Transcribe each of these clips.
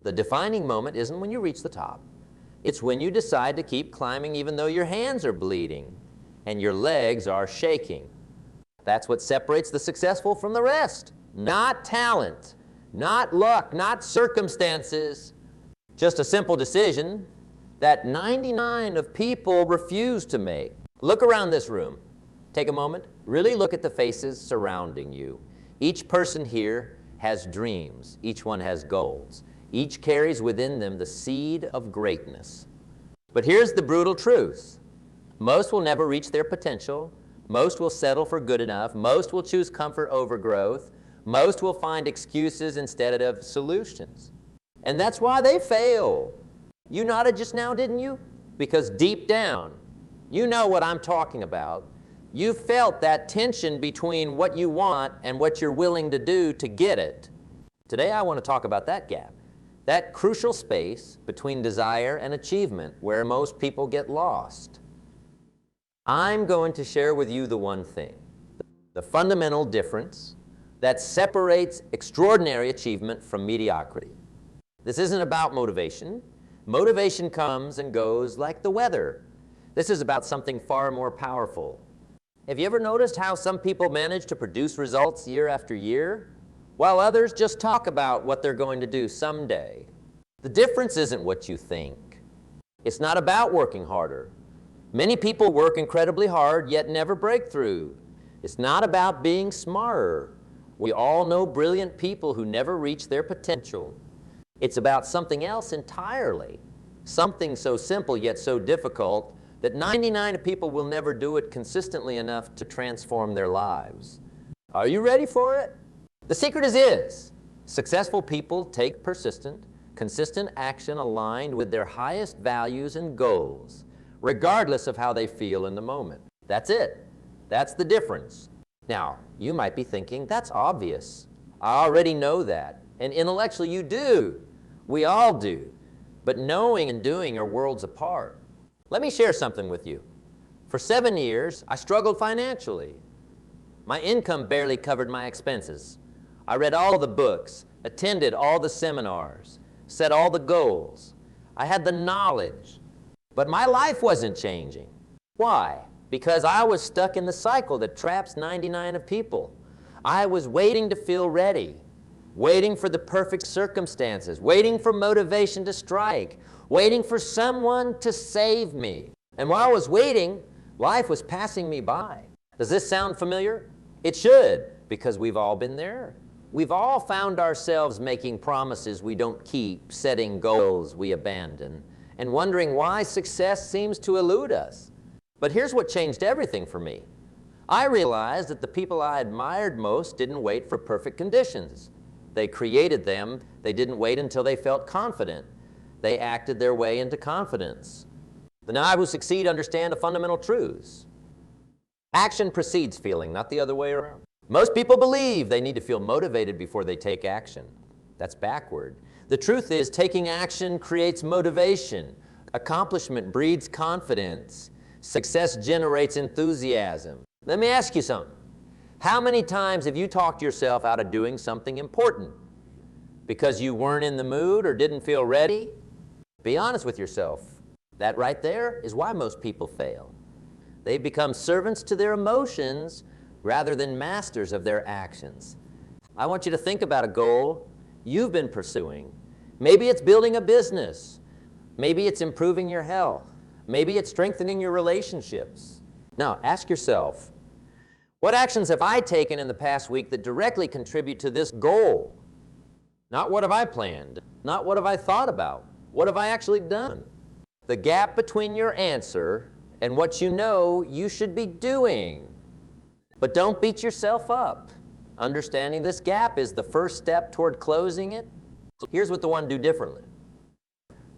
The defining moment isn't when you reach the top. It's when you decide to keep climbing even though your hands are bleeding and your legs are shaking. That's what separates the successful from the rest. Not talent, not luck, not circumstances. Just a simple decision that 99 of people refuse to make. Look around this room. Take a moment. Really look at the faces surrounding you. Each person here has dreams. Each one has goals. Each carries within them the seed of greatness. But here's the brutal truth. Most will never reach their potential. Most will settle for good enough. Most will choose comfort over growth. Most will find excuses instead of solutions. And that's why they fail. You nodded just now, didn't you? Because deep down, you know what I'm talking about. You felt that tension between what you want and what you're willing to do to get it. Today I want to talk about that gap. That crucial space between desire and achievement where most people get lost. I'm going to share with you the one thing, the fundamental difference that separates extraordinary achievement from mediocrity. This isn't about motivation. Motivation comes and goes like the weather. This is about something far more powerful. Have you ever noticed how some people manage to produce results year after year, while others just talk about what they're going to do someday? The difference isn't what you think. It's not about working harder. Many people work incredibly hard, yet never break through. It's not about being smarter. We all know brilliant people who never reach their potential. It's about something else entirely. Something so simple yet so difficult that 99 people will never do it consistently enough to transform their lives. Are you ready for it? The secret is successful people take persistent, consistent action aligned with their highest values and goals, regardless of how they feel in the moment. That's it. That's the difference. Now, you might be thinking, that's obvious. I already know that. And intellectually, you do. We all do. But knowing and doing are worlds apart. Let me share something with you. For 7 years, I struggled financially. My income barely covered my expenses. I read all the books, attended all the seminars, set all the goals. I had the knowledge, but my life wasn't changing. Why? Because I was stuck in the cycle that traps 99 of people. I was waiting to feel ready, waiting for the perfect circumstances, waiting for motivation to strike, waiting for someone to save me. And while I was waiting, life was passing me by. Does this sound familiar? It should, because we've all been there. We've all found ourselves making promises we don't keep, setting goals we abandon, and wondering why success seems to elude us. But here's what changed everything for me. I realized that the people I admired most didn't wait for perfect conditions. They created them. They didn't wait until they felt confident. They acted their way into confidence. The now who succeed understand the fundamental truths. Action precedes feeling, not the other way around. Most people believe they need to feel motivated before they take action. That's backward. The truth is, taking action creates motivation. Accomplishment breeds confidence. Success generates enthusiasm. Let me ask you something. How many times have you talked yourself out of doing something important? Because you weren't in the mood or didn't feel ready? Be honest with yourself. That right there is why most people fail. They become servants to their emotions rather than masters of their actions. I want you to think about a goal you've been pursuing. Maybe it's building a business. Maybe it's improving your health. Maybe it's strengthening your relationships. Now, ask yourself, what actions have I taken in the past week that directly contribute to this goal? Not what have I planned, not what have I thought about, what have I actually done? The gap between your answer and what you know you should be doing. But don't beat yourself up. Understanding this gap is the first step toward closing it. Here's what the one do differently.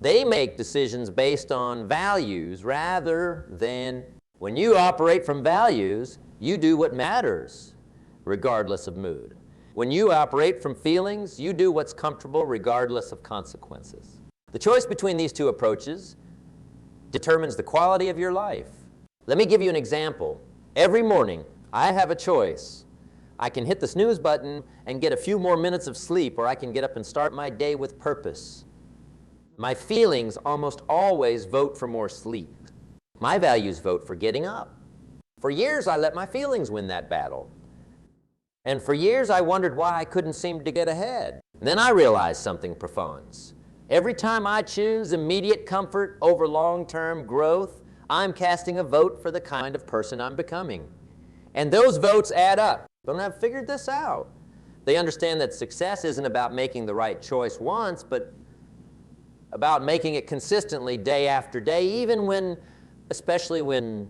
They make decisions based on values rather than, when you operate from values, you do what matters, regardless of mood. When you operate from feelings, you do what's comfortable regardless of consequences. The choice between these two approaches determines the quality of your life. Let me give you an example. Every morning, I have a choice. I can hit the snooze button and get a few more minutes of sleep, or I can get up and start my day with purpose. My feelings almost always vote for more sleep. My values vote for getting up. For years, I let my feelings win that battle. And for years, I wondered why I couldn't seem to get ahead. Then I realized something profound. Every time I choose immediate comfort over long-term growth, I'm casting a vote for the kind of person I'm becoming. And those votes add up. But I've figured this out. They understand that success isn't about making the right choice once, but about making it consistently day after day, even when, especially when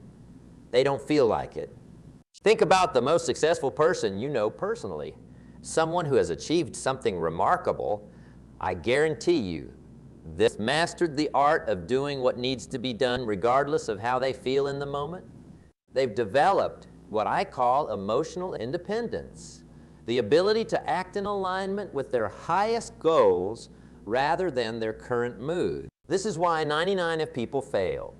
they don't feel like it. Think about the most successful person you know personally. Someone who has achieved something remarkable. I guarantee you, they've mastered the art of doing what needs to be done regardless of how they feel in the moment. They've developed what I call emotional independence, the ability to act in alignment with their highest goals rather than their current mood. This is why 99% of people fail.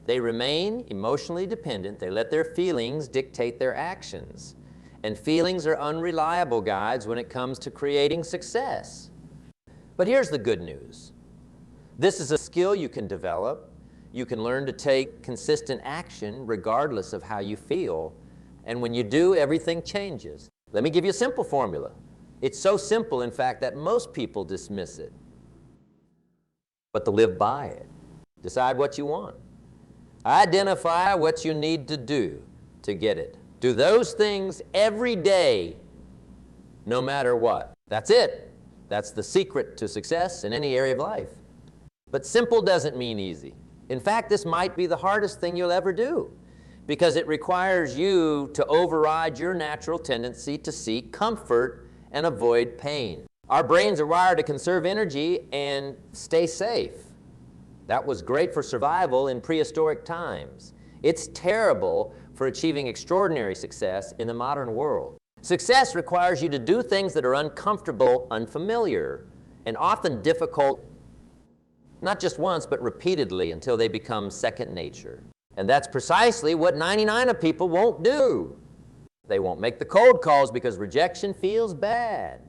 They remain emotionally dependent. They let their feelings dictate their actions. And feelings are unreliable guides when it comes to creating success. But here's the good news. This is a skill you can develop. You can learn to take consistent action regardless of how you feel. And when you do, everything changes. Let me give you a simple formula. It's so simple, in fact, that most people dismiss it. But to live by it. Decide what you want. Identify what you need to do to get it. Do those things every day, no matter what. That's it. That's the secret to success in any area of life. But simple doesn't mean easy. In fact, this might be the hardest thing you'll ever do because it requires you to override your natural tendency to seek comfort and avoid pain. Our brains are wired to conserve energy and stay safe. That was great for survival in prehistoric times. It's terrible for achieving extraordinary success in the modern world. Success requires you to do things that are uncomfortable, unfamiliar, and often difficult, not just once, but repeatedly until they become second nature. And that's precisely what 99% of people won't do. They won't make the cold calls because rejection feels bad.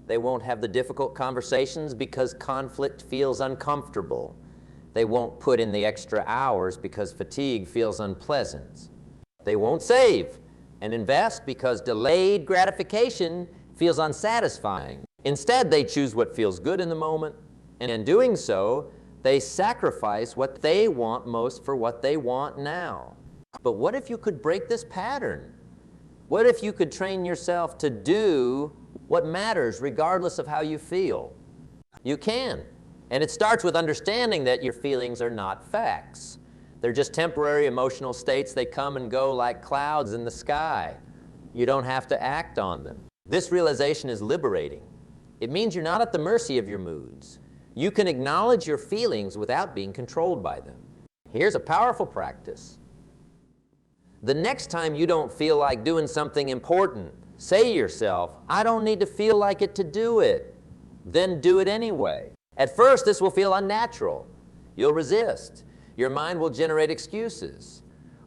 They won't have the difficult conversations because conflict feels uncomfortable. They won't put in the extra hours because fatigue feels unpleasant. They won't save and invest because delayed gratification feels unsatisfying. Instead, they choose what feels good in the moment, and in doing so, they sacrifice what they want most for what they want now. But what if you could break this pattern? What if you could train yourself to do what matters regardless of how you feel? You can. And it starts with understanding that your feelings are not facts. They're just temporary emotional states. They come and go like clouds in the sky. You don't have to act on them. This realization is liberating. It means you're not at the mercy of your moods. You can acknowledge your feelings without being controlled by them. Here's a powerful practice. The next time you don't feel like doing something important, say to yourself, I don't need to feel like it to do it. Then do it anyway. At first, this will feel unnatural. You'll resist. Your mind will generate excuses.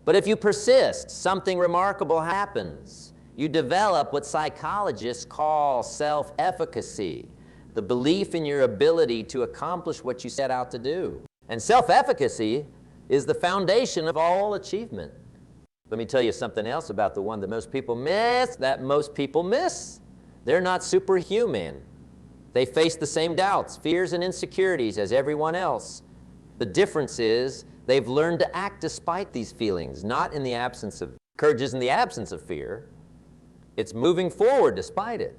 But if you persist, something remarkable happens. You develop what psychologists call self-efficacy, the belief in your ability to accomplish what you set out to do. And self-efficacy is the foundation of all achievement. Let me tell you something else about the one that most people miss, They're not superhuman. They face the same doubts, fears, and insecurities as everyone else. The difference is they've learned to act despite these feelings, not in the absence of courage isn't the absence of fear. It's moving forward despite it.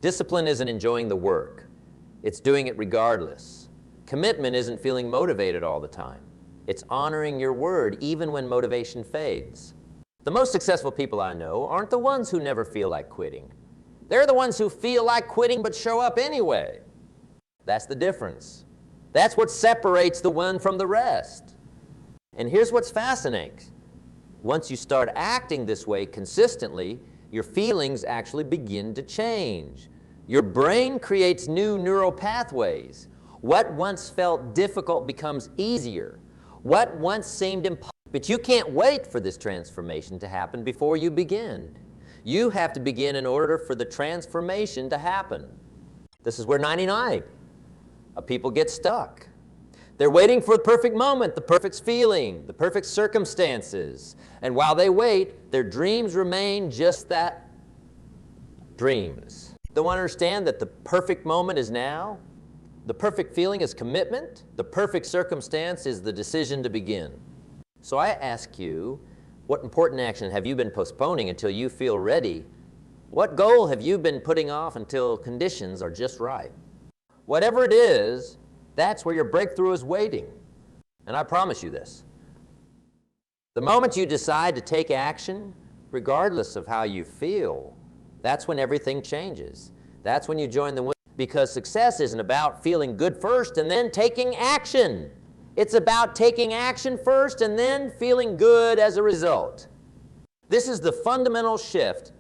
Discipline isn't enjoying the work. It's doing it regardless. Commitment isn't feeling motivated all the time. It's honoring your word even when motivation fades. The most successful people I know aren't the ones who never feel like quitting. They're the ones who feel like quitting but show up anyway. That's the difference. That's what separates the one from the rest. And here's what's fascinating. Once you start acting this way consistently, your feelings actually begin to change. Your brain creates new neural pathways. What once felt difficult becomes easier. What once seemed impossible. But you can't wait for this transformation to happen before you begin. You have to begin in order for the transformation to happen. This is where 99% People get stuck. They're waiting for the perfect moment, the perfect feeling, the perfect circumstances. And while they wait, their dreams remain just that, dreams. They want to understand that the perfect moment is now. The perfect feeling is commitment. The perfect circumstance is the decision to begin. So I ask you, what important action have you been postponing until you feel ready? What goal have you been putting off until conditions are just right? Whatever it is, that's where your breakthrough is waiting. And I promise you this. The moment you decide to take action, regardless of how you feel, that's when everything changes. That's when you join the win. Because success isn't about feeling good first and then taking action. It's about taking action first and then feeling good as a result. This is the fundamental shift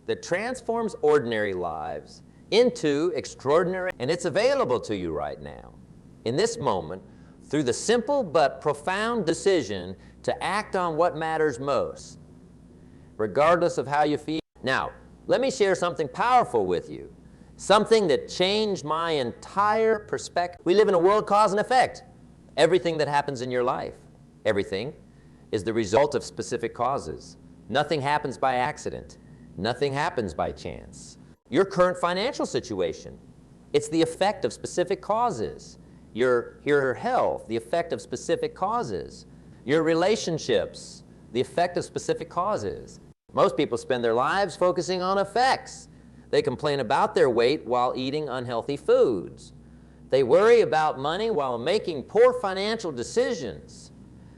that transforms ordinary lives into extraordinary, and it's available to you right now, in this moment, through the simple but profound decision to act on what matters most, regardless of how you feel. Now, let me share something powerful with you, something that changed my entire perspective. We live in a world cause and effect. Everything that happens in your life, everything, is the result of specific causes. Nothing happens by accident. Nothing happens by chance. Your current financial situation, it's the effect of specific causes. Your health, the effect of specific causes. Your relationships, the effect of specific causes. Most people spend their lives focusing on effects. They complain about their weight while eating unhealthy foods. They worry about money while making poor financial decisions.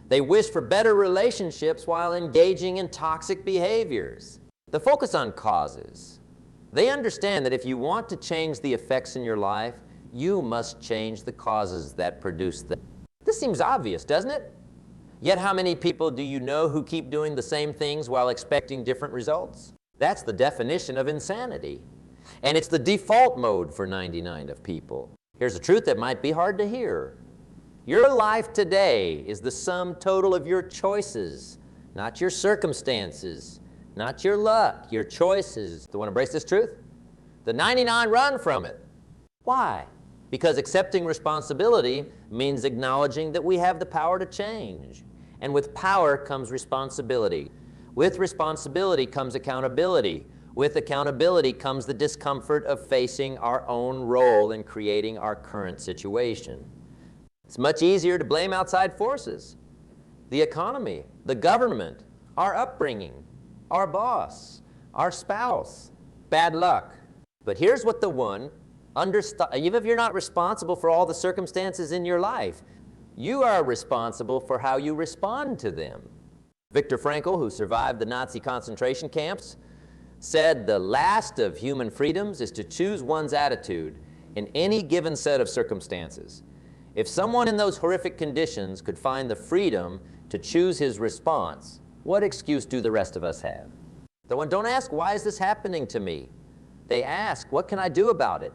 They wish for better relationships while engaging in toxic behaviors. The focus on causes. They understand that if you want to change the effects in your life, you must change the causes that produce them. This seems obvious, doesn't it? Yet how many people do you know who keep doing the same things while expecting different results? That's the definition of insanity. And it's the default mode for 99% of people. Here's a truth that might be hard to hear. Your life today is the sum total of your choices, not your circumstances, not your luck, your choices. Do you want to embrace this truth? The 99 run from it. Why? Because accepting responsibility means acknowledging that we have the power to change. And with power comes responsibility. With responsibility comes accountability. With accountability comes the discomfort of facing our own role in creating our current situation. It's much easier to blame outside forces, the economy, the government, our upbringing, our boss, our spouse, bad luck. But here's what the one, even if you're not responsible for all the circumstances in your life, you are responsible for how you respond to them. Viktor Frankl, who survived the Nazi concentration camps, said the last of human freedoms is to choose one's attitude in any given set of circumstances. If someone in those horrific conditions could find the freedom to choose his response, what excuse do the rest of us have? Don't ask, why is this happening to me? They ask, what can I do about it?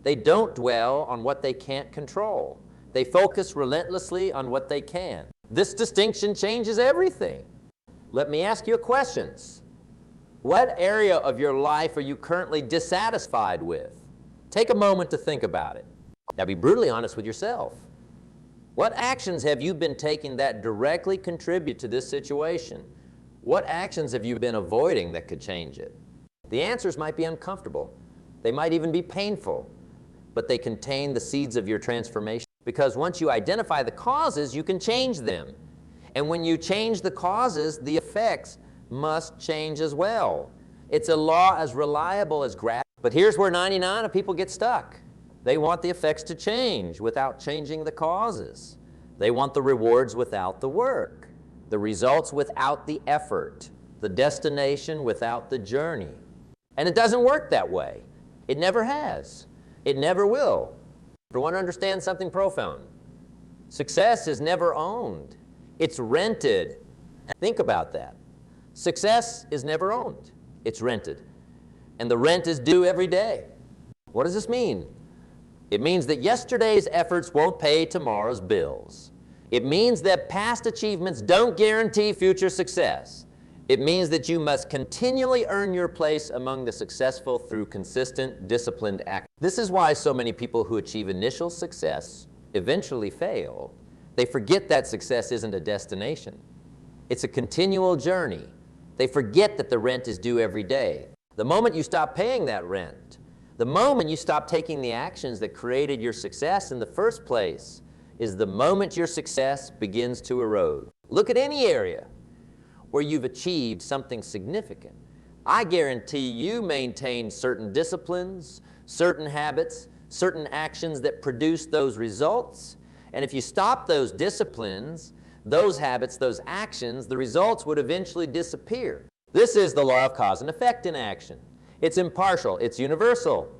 They don't dwell on what they can't control. They focus relentlessly on what they can. This distinction changes everything. Let me ask you questions. What area of your life are you currently dissatisfied with? Take a moment to think about it. Now be brutally honest with yourself. What actions have you been taking that directly contribute to this situation? What actions have you been avoiding that could change it? The answers might be uncomfortable. They might even be painful, but they contain the seeds of your transformation. Because once you identify the causes, you can change them. And when you change the causes, the effects must change as well. It's a law as reliable as gravity. But here's where 99% of people get stuck. They want the effects to change without changing the causes. They want the rewards without the work, the results without the effort, the destination without the journey. And it doesn't work that way. It never has. It never will. But I want to understand something profound. Success is never owned. It's rented. Think about that. Success is never owned. It's rented. And the rent is due every day. What does this mean? It means that yesterday's efforts won't pay tomorrow's bills. It means that past achievements don't guarantee future success. It means that you must continually earn your place among the successful through consistent, disciplined action. This is why so many people who achieve initial success eventually fail. They forget that success isn't a destination. It's a continual journey. They forget that the rent is due every day. The moment you stop paying that rent, the moment you stop taking the actions that created your success in the first place, is the moment your success begins to erode. Look at any area where you've achieved something significant. I guarantee you maintain certain disciplines, certain habits, certain actions that produce those results. And if you stop those disciplines, those habits, those actions, the results would eventually disappear. This is the law of cause and effect in action. It's impartial, it's universal,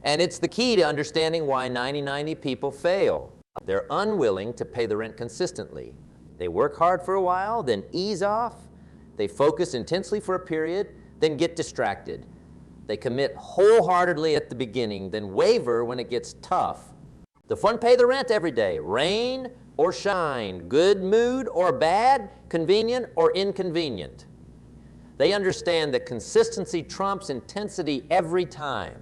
and it's the key to understanding why 90-90 people fail. They're unwilling to pay the rent consistently. They work hard for a while, then ease off. They focus intensely for a period, then get distracted. They commit wholeheartedly at the beginning, then waver when it gets tough. The fun pay the rent every day, rain or shine, good mood or bad, convenient or inconvenient. They understand that consistency trumps intensity every time.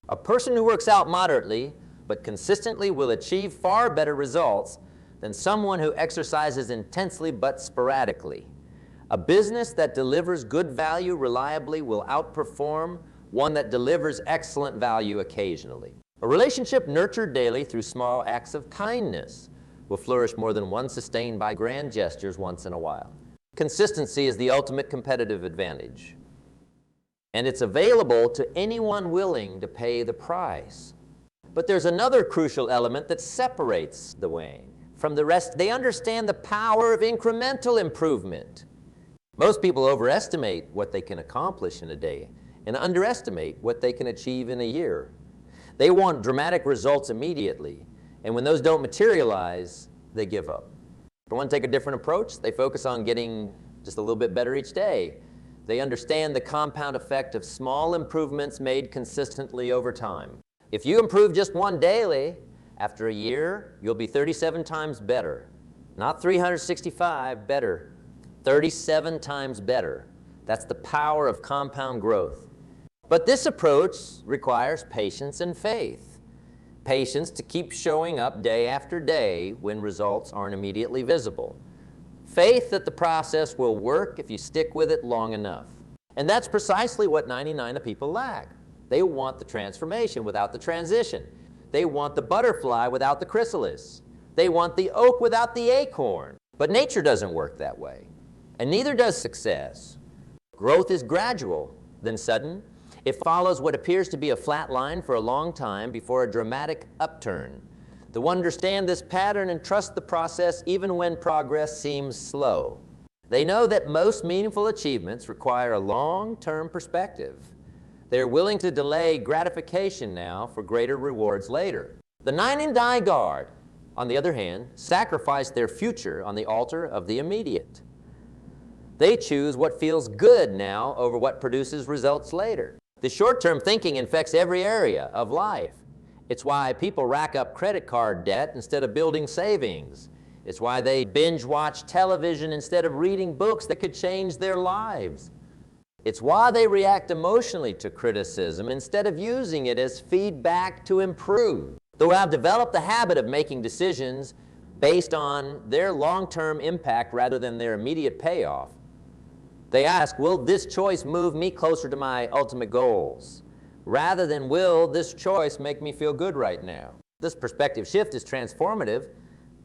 A person who works out moderately but consistently will achieve far better results than someone who exercises intensely but sporadically. A business that delivers good value reliably will outperform one that delivers excellent value occasionally. A relationship nurtured daily through small acts of kindness will flourish more than one sustained by grand gestures once in a while. Consistency is the ultimate competitive advantage, and it's available to anyone willing to pay the price. But there's another crucial element that separates the Wayne from the rest. They understand the power of incremental improvement. Most people overestimate what they can accomplish in a day and underestimate what they can achieve in a year. They want dramatic results immediately, and when those don't materialize, they give up. If they want to take a different approach, they focus on getting just a little bit better each day. They understand the compound effect of small improvements made consistently over time. If you improve just one daily, after a year, you'll be 37 times better. Not 365, better. 37 times better. That's the power of compound growth. But this approach requires patience and faith. Patience to keep showing up day after day when results aren't immediately visible. Faith that the process will work if you stick with it long enough. And that's precisely what 99 people lack. They want the transformation without the transition. They want the butterfly without the chrysalis. They want the oak without the acorn. But nature doesn't work that way, and neither does success. Growth is gradual, then sudden. It follows what appears to be a flat line for a long time before a dramatic upturn. To understand this pattern and trust the process even when progress seems slow. They know that most meaningful achievements require a long-term perspective. They're willing to delay gratification now for greater rewards later. The 90 guard, on the other hand, sacrifice their future on the altar of the immediate. They choose what feels good now over what produces results later. The short-term thinking infects every area of life. It's why people rack up credit card debt instead of building savings. It's why they binge-watch television instead of reading books that could change their lives. It's why they react emotionally to criticism instead of using it as feedback to improve. They have developed the habit of making decisions based on their long-term impact rather than their immediate payoff. They ask, will this choice move me closer to my ultimate goals? Rather than, will this choice make me feel good right now? This perspective shift is transformative.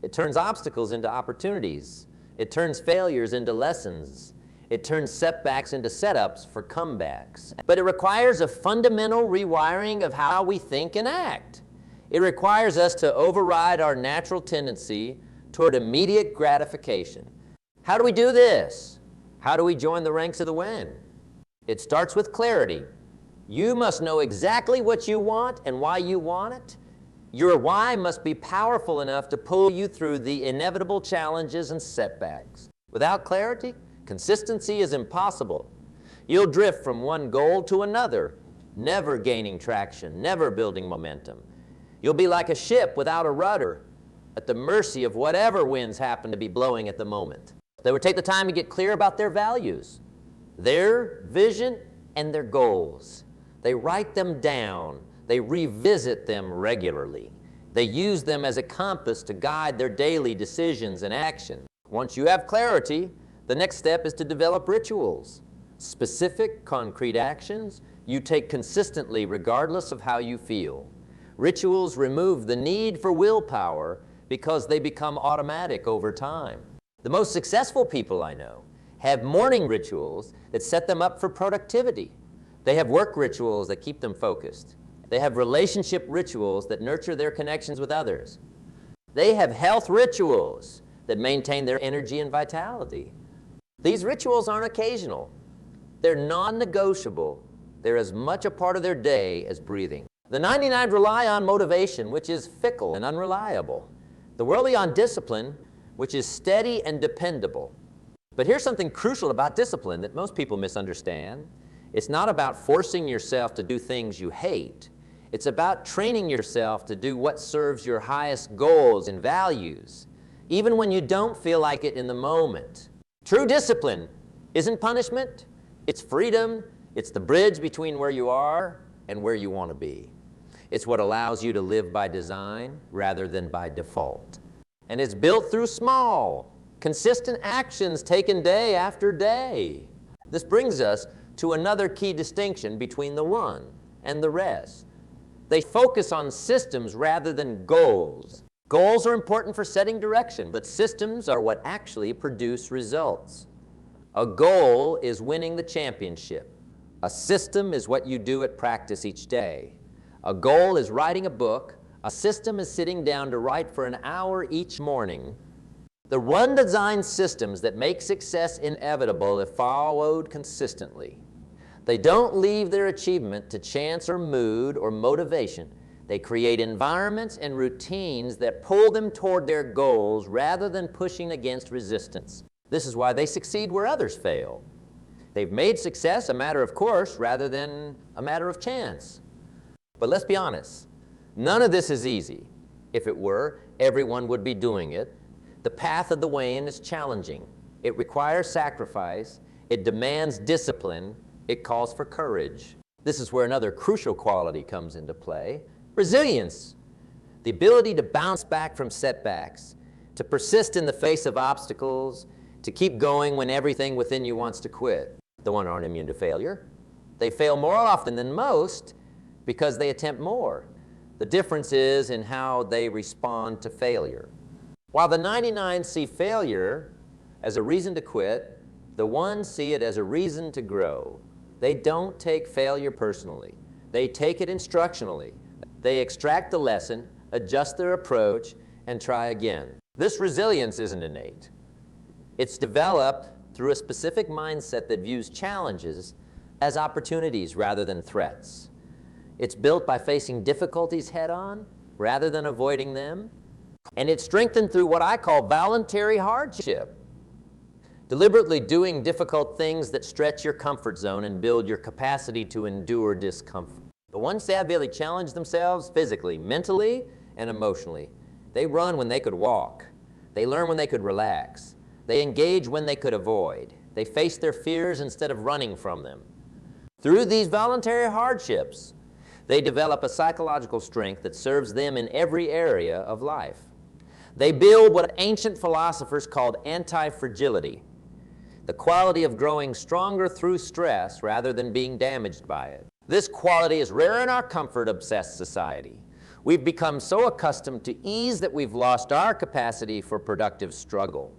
It turns obstacles into opportunities. It turns failures into lessons. It turns setbacks into setups for comebacks. But it requires a fundamental rewiring of how we think and act. It requires us to override our natural tendency toward immediate gratification. How do we do this? How do we join the ranks of the win? It starts with clarity. You must know exactly what you want and why you want it. Your why must be powerful enough to pull you through the inevitable challenges and setbacks. Without clarity, consistency is impossible. You'll drift from one goal to another, never gaining traction, never building momentum. You'll be like a ship without a rudder, at the mercy of whatever winds happen to be blowing at the moment. They would take the time to get clear about their values. their vision and their goals. They write them down. They revisit them regularly. They use them as a compass to guide their daily decisions and actions. Once you have clarity, the next step is to develop rituals. Specific, concrete actions you take consistently regardless of how you feel. Rituals remove the need for willpower because they become automatic over time. The most successful people I know have morning rituals that set them up for productivity. They have work rituals that keep them focused. They have relationship rituals that nurture their connections with others. They have health rituals that maintain their energy and vitality. These rituals aren't occasional. They're non-negotiable. They're as much a part of their day as breathing. The 99 rely on motivation, which is fickle and unreliable. The worldly on discipline, which is steady and dependable. But here's something crucial about discipline that most people misunderstand. It's not about forcing yourself to do things you hate. It's about training yourself to do what serves your highest goals and values, even when you don't feel like it in the moment. True discipline isn't punishment, it's freedom. It's the bridge between where you are and where you want to be. It's what allows you to live by design rather than by default. And it's built through small, consistent actions taken day after day. This brings us to another key distinction between the one and the rest. They focus on systems rather than goals. Goals are important for setting direction, but systems are what actually produce results. A goal is winning the championship. A system is what you do at practice each day. A goal is writing a book. A system is sitting down to write for an hour each morning. The one design systems that make success inevitable if followed consistently. They don't leave their achievement to chance or mood or motivation. They create environments and routines that pull them toward their goals rather than pushing against resistance. This is why they succeed where others fail. They've made success a matter of course rather than a matter of chance. But let's be honest, none of this is easy. If it were, everyone would be doing it. The path of the Wayne is challenging. It requires sacrifice. It demands discipline. It calls for courage. This is where another crucial quality comes into play. Resilience. The ability to bounce back from setbacks, to persist in the face of obstacles, to keep going when everything within you wants to quit. The one aren't immune to failure. They fail more often than most because they attempt more. The difference is in how they respond to failure. While the 99 see failure as a reason to quit, the ones see it as a reason to grow. They don't take failure personally. They take it instructionally. They extract the lesson, adjust their approach, and try again. This resilience isn't innate. It's developed through a specific mindset that views challenges as opportunities rather than threats. It's built by facing difficulties head-on rather than avoiding them. And it's strengthened through what I call voluntary hardship. Deliberately doing difficult things that stretch your comfort zone and build your capacity to endure discomfort. The ones that really challenge themselves physically, mentally, and emotionally. They run when they could walk. They learn when they could relax. They engage when they could avoid. They face their fears instead of running from them. Through these voluntary hardships, they develop a psychological strength that serves them in every area of life. They build what ancient philosophers called anti-fragility, the quality of growing stronger through stress rather than being damaged by it. This quality is rare in our comfort-obsessed society. We've become so accustomed to ease that we've lost our capacity for productive struggle.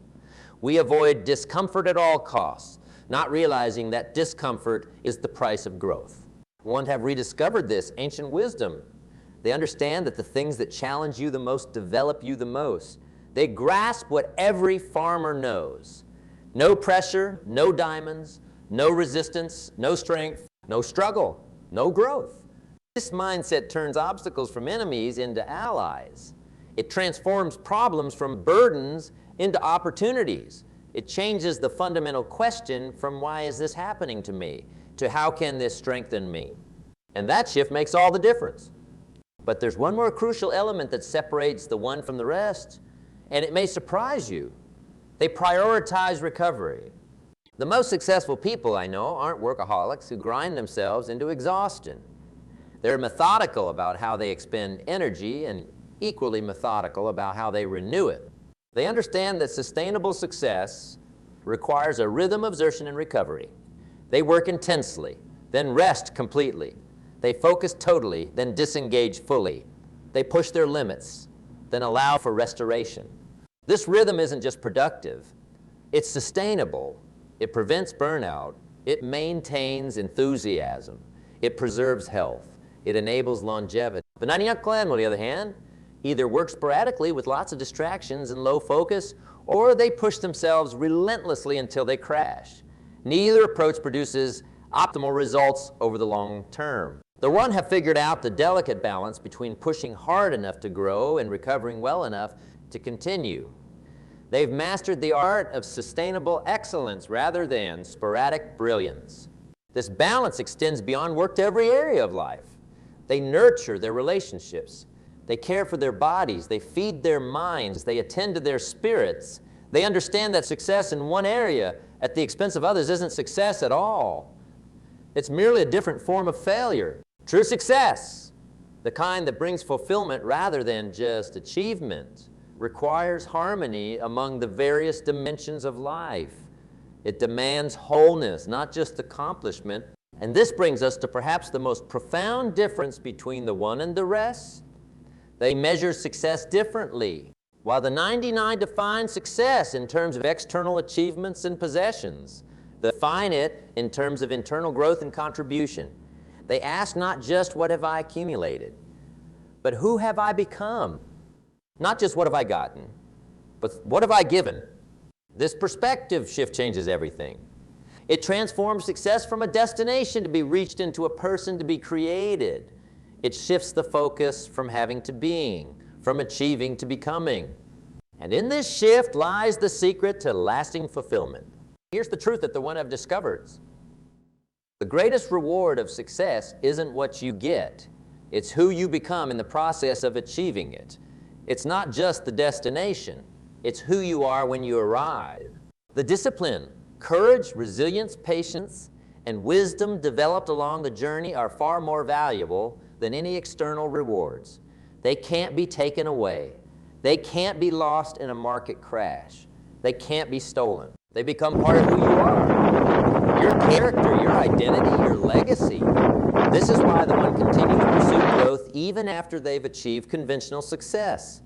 We avoid discomfort at all costs, not realizing that discomfort is the price of growth. One have rediscovered this ancient wisdom. They understand that the things that challenge you the most develop you the most. They grasp what every farmer knows. No pressure, no diamonds, no resistance, no strength, no struggle, no growth. This mindset turns obstacles from enemies into allies. It transforms problems from burdens into opportunities. It changes the fundamental question from why is this happening to me to how can this strengthen me? And that shift makes all the difference. But there's one more crucial element that separates the one from the rest, and it may surprise you. They prioritize recovery. The most successful people I know aren't workaholics who grind themselves into exhaustion. They're methodical about how they expend energy and equally methodical about how they renew it. They understand that sustainable success requires a rhythm of exertion and recovery. They work intensely, then rest completely. They focus totally, then disengage fully. They push their limits, then allow for restoration. This rhythm isn't just productive, it's sustainable. It prevents burnout. It maintains enthusiasm. It preserves health. It enables longevity. The 99 Clan, on the other hand, either work sporadically with lots of distractions and low focus, or they push themselves relentlessly until they crash. Neither approach produces optimal results over the long term. The Rohn have figured out the delicate balance between pushing hard enough to grow and recovering well enough to continue. They've mastered the art of sustainable excellence rather than sporadic brilliance. This balance extends beyond work to every area of life. They nurture their relationships. They care for their bodies. They feed their minds. They attend to their spirits. They understand that success in one area at the expense of others isn't success at all. It's merely a different form of failure. True success, the kind that brings fulfillment rather than just achievement, requires harmony among the various dimensions of life. It demands wholeness, not just accomplishment. And this brings us to perhaps the most profound difference between the one and the rest. They measure success differently. While the 99 define success in terms of external achievements and possessions, they define it in terms of internal growth and contribution. They ask not just what have I accumulated, but who have I become? Not just what have I gotten, but what have I given? This perspective shift changes everything. It transforms success from a destination to be reached into a person to be created. It shifts the focus from having to being, from achieving to becoming. And in this shift lies the secret to lasting fulfillment. Here's the truth that the one have discovered. The greatest reward of success isn't what you get. It's who you become in the process of achieving it. It's not just the destination. It's who you are when you arrive. The discipline, courage, resilience, patience, and wisdom developed along the journey are far more valuable than any external rewards. They can't be taken away. They can't be lost in a market crash. They can't be stolen. They become part of who you are. Your character, your identity, your legacy. This is why the one continue to pursue growth even after they've achieved conventional success.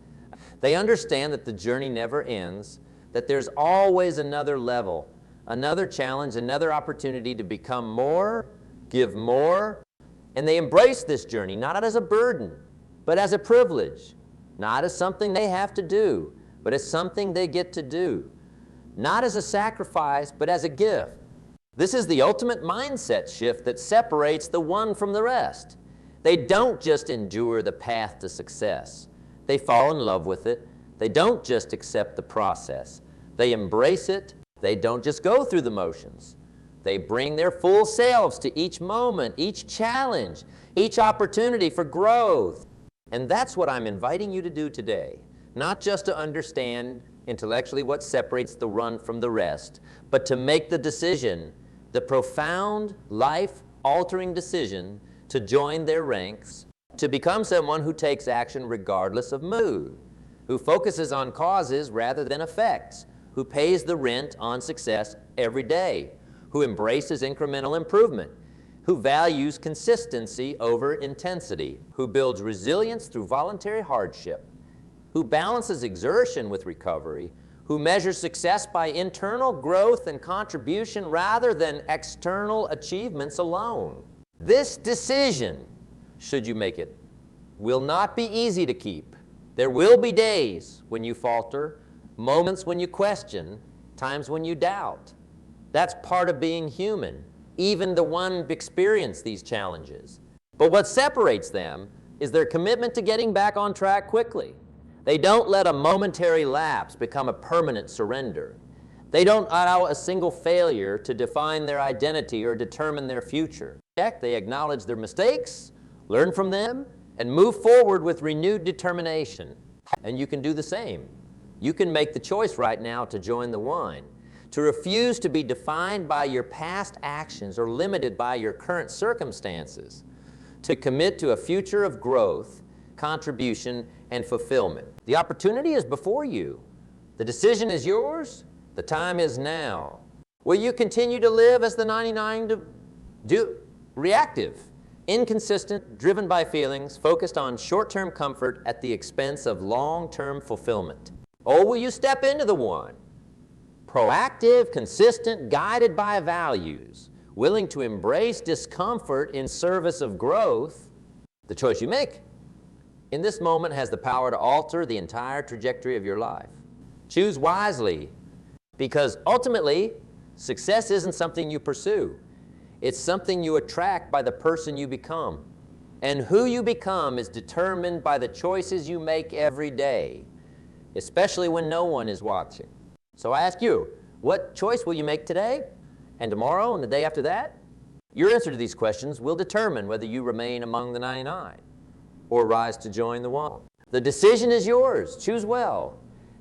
They understand that the journey never ends, that there's always another level, another challenge, another opportunity to become more, give more, and they embrace this journey not as a burden, but as a privilege, not as something they have to do, but as something they get to do, not as a sacrifice, but as a gift. This is the ultimate mindset shift that separates the one from the rest. They don't just endure the path to success. They fall in love with it. They don't just accept the process. They embrace it. They don't just go through the motions. They bring their full selves to each moment, each challenge, each opportunity for growth. And that's what I'm inviting you to do today. Not just to understand intellectually what separates the one from the rest, but to make the decision, the profound, life-altering decision to join their ranks, to become someone who takes action regardless of mood, who focuses on causes rather than effects, who pays the rent on success every day, who embraces incremental improvement, who values consistency over intensity, who builds resilience through voluntary hardship, who balances exertion with recovery, who measures success by internal growth and contribution rather than external achievements alone. This decision, should you make it, will not be easy to keep. There will be days when you falter, moments when you question, times when you doubt. That's part of being human. Even the one experience these challenges. But what separates them is their commitment to getting back on track quickly. They don't let a momentary lapse become a permanent surrender. They don't allow a single failure to define their identity or determine their future. They acknowledge their mistakes, learn from them, and move forward with renewed determination. And you can do the same. You can make the choice right now to join the one, to refuse to be defined by your past actions or limited by your current circumstances, to commit to a future of growth, contribution, and fulfillment. The opportunity is before you. The decision is yours. The time is now. Will you continue to live as the 99 reactive, inconsistent, driven by feelings, focused on short-term comfort at the expense of long-term fulfillment? Or will you step into the one, proactive, consistent, guided by values, willing to embrace discomfort in service of growth? The choice you make in this moment has the power to alter the entire trajectory of your life. Choose wisely, because ultimately, success isn't something you pursue. It's something you attract by the person you become. And who you become is determined by the choices you make every day, especially when no one is watching. So I ask you, what choice will you make today, and tomorrow, and the day after that? Your answer to these questions will determine whether you remain among the 99 or rise to join the one. The decision is yours. Choose well.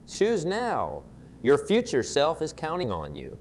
Choose now. Your future self is counting on you.